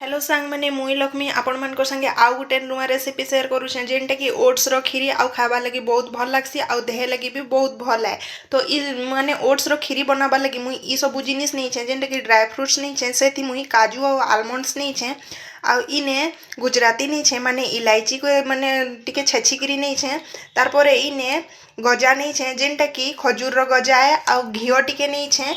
Hello सांग मैंने मुई लक्ष्मी आपण मान संगे आउ गोटे नुआ रेसिपी शेयर करुचे जेनटा कि ओट्स रो खीरी आउ खावा लगी बहुत भल लागसी आउ देह लगी भी बहुत भल है। तो इ माने ओट्स रो खीरी बनाबा लगी मुई इ सब जिनिस नहीं छे जेनटा कि ड्राई फ्रूट्स नहीं छे सेथि मुई काजू और आलमंड्स नहीं छे आउ इने गुजराती नहीं छे माने इलायची को माने टिके छेचिकरी नहीं छे तार परे इने गजा नहीं छे जेनटा कि खजूर रो गजा है आउ घिओ टिके नहीं छे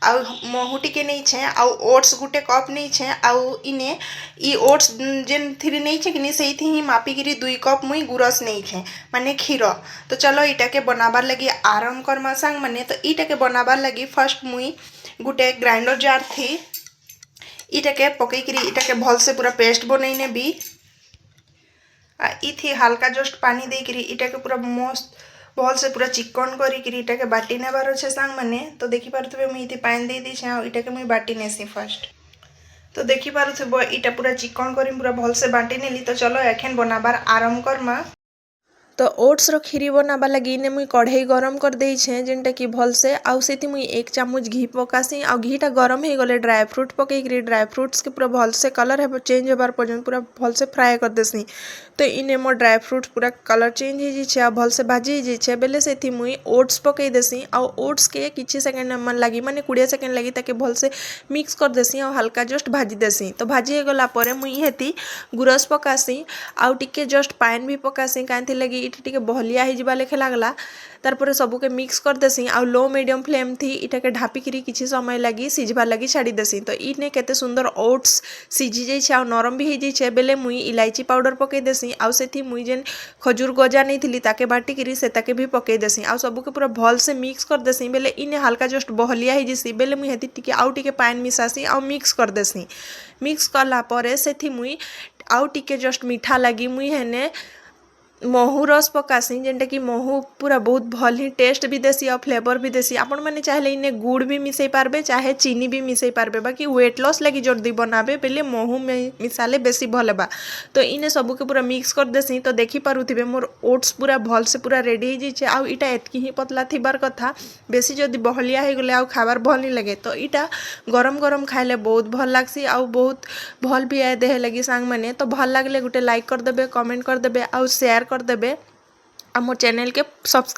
आउ महू टिके नहीं छे आउ ओट्स गुटे कप नहीं छे आउ इने इ ओट्स जेन थी नहीं छे कि से ही मापिकी 2 कप मुई गुरस नहीं छे माने क्षीर। तो चलो इटा के बनाबार लगी आरंभ करमा सांग माने। तो इटा के बनाबार लगी फर्स्ट मुई गुटे ग्राइंडर जार थी इटा के पकईकरी इटा के भल से पूरा पेस्ट बनईने भी इथी हल्का जस्ट पानी देकरी इटा के पूरा मस्त भल से पूरा चिकन करी इटा के बाटी नेबार अच्छे सांग माने। तो देखी पारे मुझे इति पानी दे दी इटा के मुझे बाटी नेसी फर्स्ट। तो देखी पारे इटा पूरा चिकन करी पूरा भल से बाटी नेली। तो चलो एखेन बनाबार आरंभ करमा। तो ओट्स रो खीरी बनाबा लगी इने मुई कढ़ई गरम कर दे छे जेनटा कि भल से आउ सेति मुई 1 चामच घी पकासी आउ घीटा गरम हो गले ड्राई फ्रूट पकईकरी ड्राई फ्रूट्स के पूरा भल से कलर है चेंज होबार पर्यंत पूरा भल से फ्राए कर देसी। तो इने मोर ड्राई फ्रूट्स पूरा कलर चेंज हो जाइए आ भल से भाजी जाइए बेले से मुई ओट्स पकई देसी आउ ओट्स के किछि सेकेंड मन लगी माने 20 सेकेंड लगी ताकि भल से मिक्स कर देसी आ हल्का जस्ट भाजी देसी। तो भाजी गला परे मुई हेती गुरस पकासी आउ टिके जस्ट पानी भी पकासी कांथी लगी इटा टिके बहलिया हो जावा लेखे लगला तारपर सबके मिक्स कर देसी आउ लो मीडियम फ्लेम थी इटा के ढापिकी किछि समय लगी सिझबार लगी छाड़ी देसी। तो इने केते सुंदर ओट्स सिझी जाइए आउ नरम भी हो जाइए बेले मुई इलायची पाउडर पकई देसी आउ सेथि मुई जेन खजूर गजा नहीं थी ताके बाटिकी सेताके भी पकई देसी आउ सबके पूरा भल से मिक्स कर देसी बेले इने हल्का जस्ट बहलिया हो जैसी बेले मुई हेती टिके आउ टिके पानी मिसासी आउ मिक्स कर देसी। मिक्स कला परे सेथि मुई आउ टिके जस्ट मीठा लगी मुई हेने महू रस पकासी जेनटा कि महू पूरा बहुत भल ही टेस्ट भी देसी और फ्लेवर भी देसी। आपण मैंने चाहले इने गुड़ भी मिसई पारबे चाहे चीनी भी मिसई पारबे बाकी वेट लॉस लगी जल्दी बनाबे बेले महू में मिसाले बेसी भल बा। तो इने सबके पूरा मिक्स कर देसी। तो देखी पारुथिबे मोर ओट्स पूरा भल से पूरा रेडी हो जाइए आउ इटा एतकी ही पतला थिबार कथा बेसी जदि बहलिया हो गले आउ खाबार भल नहीं लगे। तो इटा गरम गरम खाइले बहुत भल लागसी आउ बहुत भल भी आए देह लगी सांग माने। तो भल लागले गोटे लाइक कर देबे कमेंट कर देबे आउ शेयर कर देबे आ मोर चैनल के सब्सक्राइब